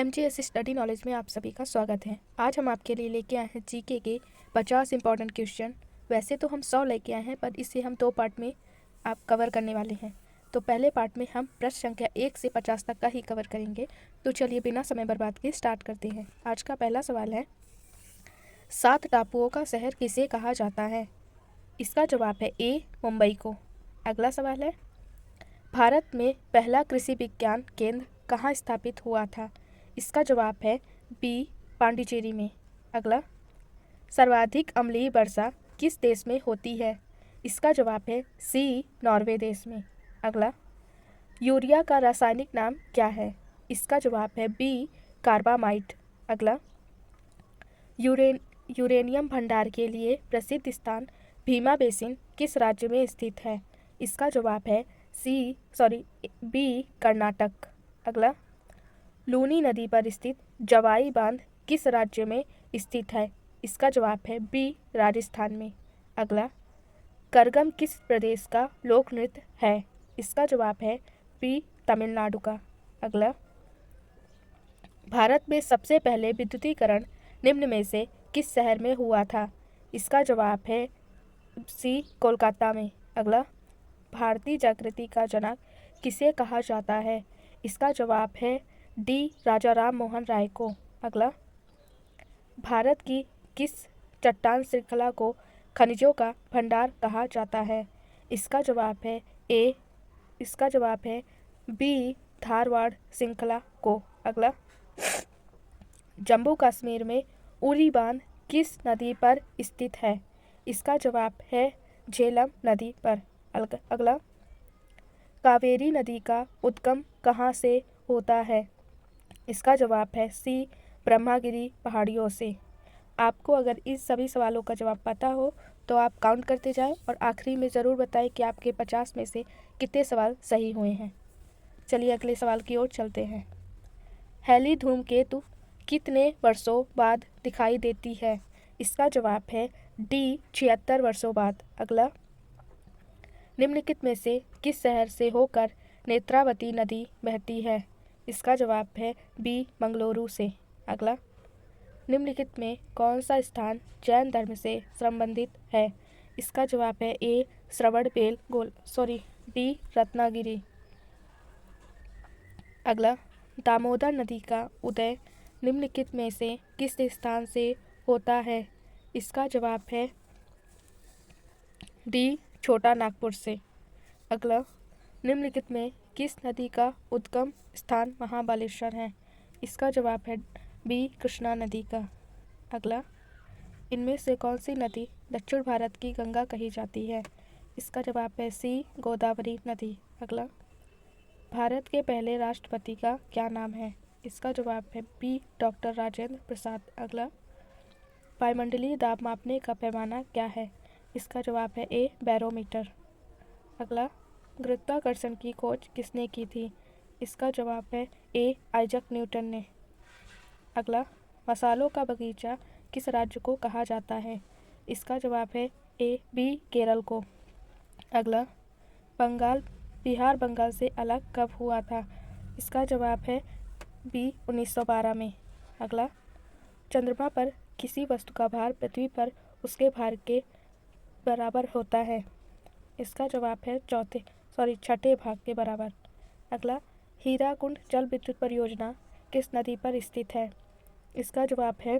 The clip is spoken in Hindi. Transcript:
MGS स्टडी नॉलेज में आप सभी का स्वागत है। आज हम आपके लिए लेके आए हैं जीके के 50 इंपॉर्टेंट क्वेश्चन। वैसे तो हम 100 लेके आए हैं, पर इसे हम 2 पार्ट में आप कवर करने वाले हैं। तो पहले पार्ट में हम प्रश्न संख्या 1 से 50 तक का ही कवर करेंगे। तो चलिए बिना समय बर्बाद किए स्टार्ट करते हैं। आज का पहला सवाल है, 7 टापुओं का शहर किसे कहा जाता है? इसका जवाब है ए, मुंबई को। अगला सवाल है, भारत में पहला कृषि विज्ञान केंद्र कहाँ स्थापित हुआ था? इसका जवाब है बी, पांडिचेरी में। अगला, सर्वाधिक अम्लीय वर्षा किस देश में होती है? इसका जवाब है सी, नॉर्वे देश में। अगला, यूरिया का रासायनिक नाम क्या है? इसका जवाब है बी, कार्बामाइट। अगला, यूरेनियम भंडार के लिए प्रसिद्ध स्थान भीमा बेसिन किस राज्य में स्थित है? इसका जवाब है बी, कर्नाटक। अगला, लूनी नदी पर स्थित जवाई बांध किस राज्य में स्थित है? इसका जवाब है बी, राजस्थान में। अगला, करगम किस प्रदेश का लोक नृत्य है? इसका जवाब है बी, तमिलनाडु का। अगला, भारत में सबसे पहले विद्युतीकरण निम्न में से किस शहर में हुआ था? इसका जवाब है सी, कोलकाता में। अगला, भारतीय जागृति का जनक किसे कहा जाता है? इसका जवाब है डी, राजा राम मोहन राय को। अगला, भारत की किस चट्टान श्रृंखला को खनिजों का भंडार कहा जाता है? इसका जवाब है ए, इसका जवाब है बी, धारवाड़ श्रृंखला को। अगला, जम्मू कश्मीर में उरी बांध किस नदी पर स्थित है? इसका जवाब है झेलम नदी पर। अगला, कावेरी नदी का उद्गम कहाँ से होता है? इसका जवाब है सी, ब्रह्मागिरी पहाड़ियों से। आपको अगर इस सभी सवालों का जवाब पता हो तो आप काउंट करते जाएं और आखिरी में ज़रूर बताएं कि आपके 50 में से कितने सवाल सही हुए हैं। चलिए अगले सवाल की ओर चलते हैं। हैली धूमकेतु कितने वर्षों बाद दिखाई देती है? इसका जवाब है डी, 76 वर्षों बाद। अगला, निम्नलिखित में से किस शहर से होकर नेत्रावती नदी बहती है? इसका जवाब है बी, मंगलुरु से। अगला, निम्नलिखित में कौन सा स्थान जैन धर्म से संबंधित है? इसका जवाब है ए, बी, रत्नागिरी। अगला, दामोदर नदी का उदय निम्नलिखित में से किस स्थान से होता है? इसका जवाब है डी, छोटा नागपुर से। अगला, निम्नलिखित में किस नदी का उद्गम स्थान महाबलेश्वर है? इसका जवाब है बी, कृष्णा नदी का। अगला, इनमें से कौन सी नदी दक्षिण भारत की गंगा कही जाती है? इसका जवाब है सी, गोदावरी नदी। अगला, भारत के पहले राष्ट्रपति का क्या नाम है? इसका जवाब है बी, डॉक्टर राजेंद्र प्रसाद। अगला, वायुमंडलीय दाब मापने का पैमाना क्या है? इसका जवाब है ए, बैरोमीटर। अगला, गुरुत्वाकर्षण की खोज किसने की थी? इसका जवाब है ए, आइजक न्यूटन ने। अगला, मसालों का बगीचा किस राज्य को कहा जाता है? इसका जवाब है ए, बी, केरल को। अगला, बिहार बंगाल से अलग कब हुआ था? इसका जवाब है बी, 1912 में। अगला, चंद्रमा पर किसी वस्तु का भार पृथ्वी पर उसके भार के बराबर होता है? इसका जवाब है छठे भाग के बराबर। अगला, हीराकुंड जल विद्युत परियोजना किस नदी पर स्थित है? इसका जवाब है